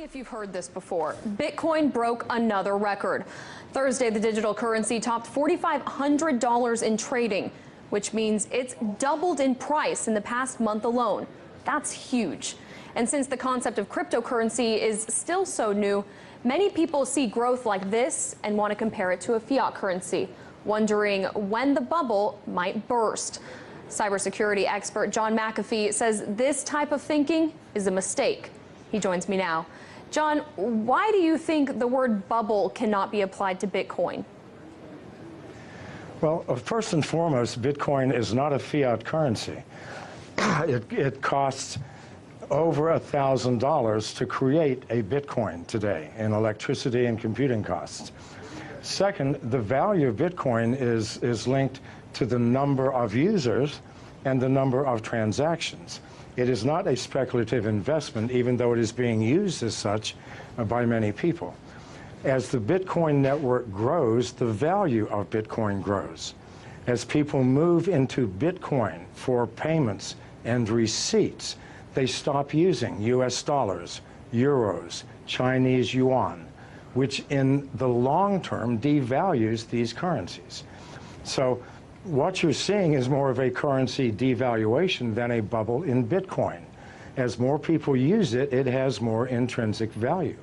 If you've heard this before, Bitcoin broke another record. Thursday, the digital currency topped $4,500 in trading, which means it's doubled in price in the past month alone. That's huge. And since the concept of cryptocurrency is still so new, many people see growth like this and want to compare it to a fiat currency, wondering when the bubble might burst. Cybersecurity expert John McAfee says this type of thinking is a mistake. He joins me now. John, why do you think the word bubble cannot be applied to Bitcoin? Well, first and foremost, Bitcoin is not a fiat currency. It costs over $1,000 to create a Bitcoin today in electricity and computing costs. Second, the value of Bitcoin is linked to the number of users and the number of transactions. It is not a speculative investment, even though it is being used as such by many people. As the Bitcoin network grows, the value of Bitcoin grows. As people move into Bitcoin for payments and receipts, they stop using US dollars, euros, Chinese yuan, which in the long term devalues these currencies. So what you're seeing is more of a currency devaluation than a bubble in Bitcoin. As more people use it, it has more intrinsic value.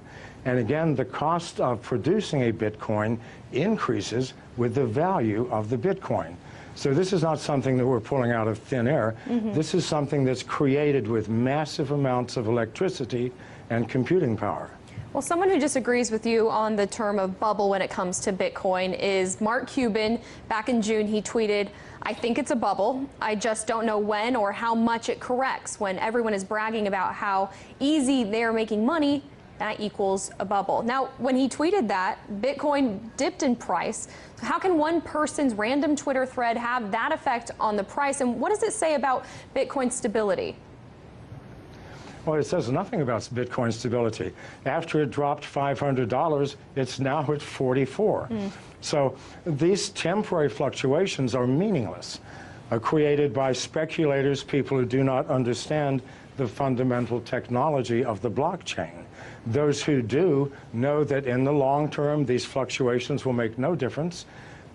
And again, the cost of producing a Bitcoin increases with the value of the Bitcoin. So this is not something that we're pulling out of thin air. This is something that's created with massive amounts of electricity and computing power. Well, someone who disagrees with you on the term of bubble when it comes to Bitcoin is Mark Cuban. Back in June, he tweeted, "I think it's a bubble. I just don't know when or how much it corrects." When everyone is bragging about how easy they're making money, that equals a bubble. Now, when he tweeted that, Bitcoin dipped in price. So how can one person's random Twitter thread have that effect on the price? And what does it say about Bitcoin's stability? Well, it says nothing about Bitcoin stability. After it dropped $500, it's now at 44. So these temporary fluctuations are meaningless, created by speculators, people who do not understand the fundamental technology of the blockchain. Those who do know that in the long term, these fluctuations will make no difference.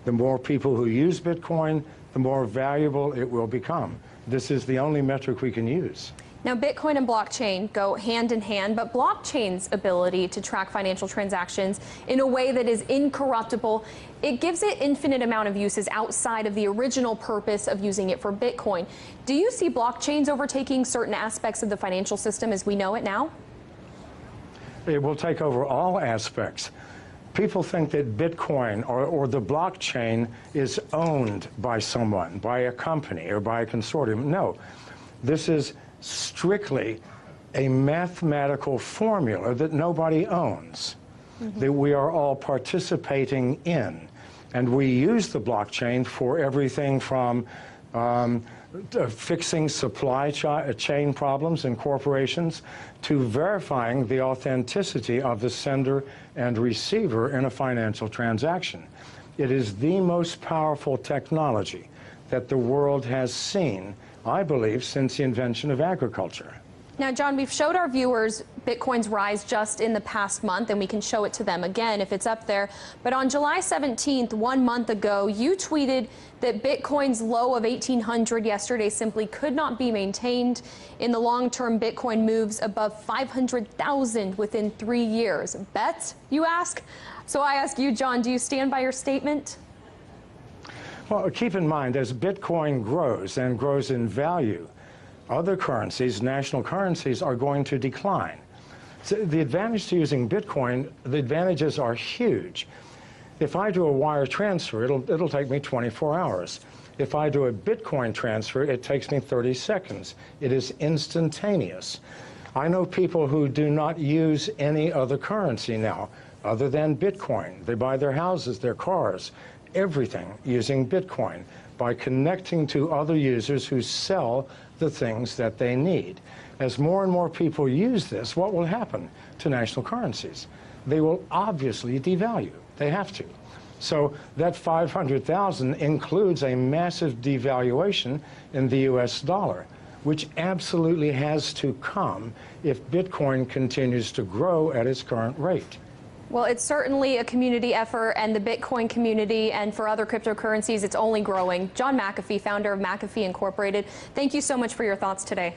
The more people who use Bitcoin, the more valuable it will become. This is the only metric we can use. Now, Bitcoin and blockchain go hand in hand, but blockchain's ability to track financial transactions in a way that is incorruptible, it gives it infinite amount of uses outside of the original purpose of using it for Bitcoin. Do you see blockchains overtaking certain aspects of the financial system as we know it now? It will take over all aspects. People think that Bitcoin or the blockchain is owned by someone, by a company or by a consortium. No, this is strictly a mathematical formula that nobody owns, that we are all participating in. And we use the blockchain for everything from fixing supply chain problems in corporations to verifying the authenticity of the sender and receiver in a financial transaction. It is the most powerful technology that the world has seen, I believe, since the invention of agriculture. Now, John, we've showed our viewers Bitcoin's rise just in the past month, and we can show it to them again if it's up there. But on July 17th, 1 month ago, you tweeted that Bitcoin's low of 1,800 yesterday simply could not be maintained. In the long term, Bitcoin moves above 500,000 within 3 years. Bet, you ask? So I ask you, John, do you stand by your statement? Well, keep in mind, as Bitcoin grows and grows in value, other currencies, national currencies, are going to decline. So the advantage to using Bitcoin, the advantages are huge. If I do a wire transfer, it'll take me 24 hours. If I do a Bitcoin transfer, it takes me 30 seconds. It is instantaneous. I know people who do not use any other currency now other than Bitcoin. They buy their houses, their cars, everything using Bitcoin by connecting to other users who sell the things that they need. As more and more people use this, what will happen to national currencies? They will obviously devalue. They have to. So that 500,000 includes a massive devaluation in the US dollar. which absolutely has to come if Bitcoin continues to grow at its current rate. Well, it's certainly a community effort, and the Bitcoin community and for other cryptocurrencies, it's only growing. John McAfee, founder of McAfee Incorporated, thank you so much for your thoughts today.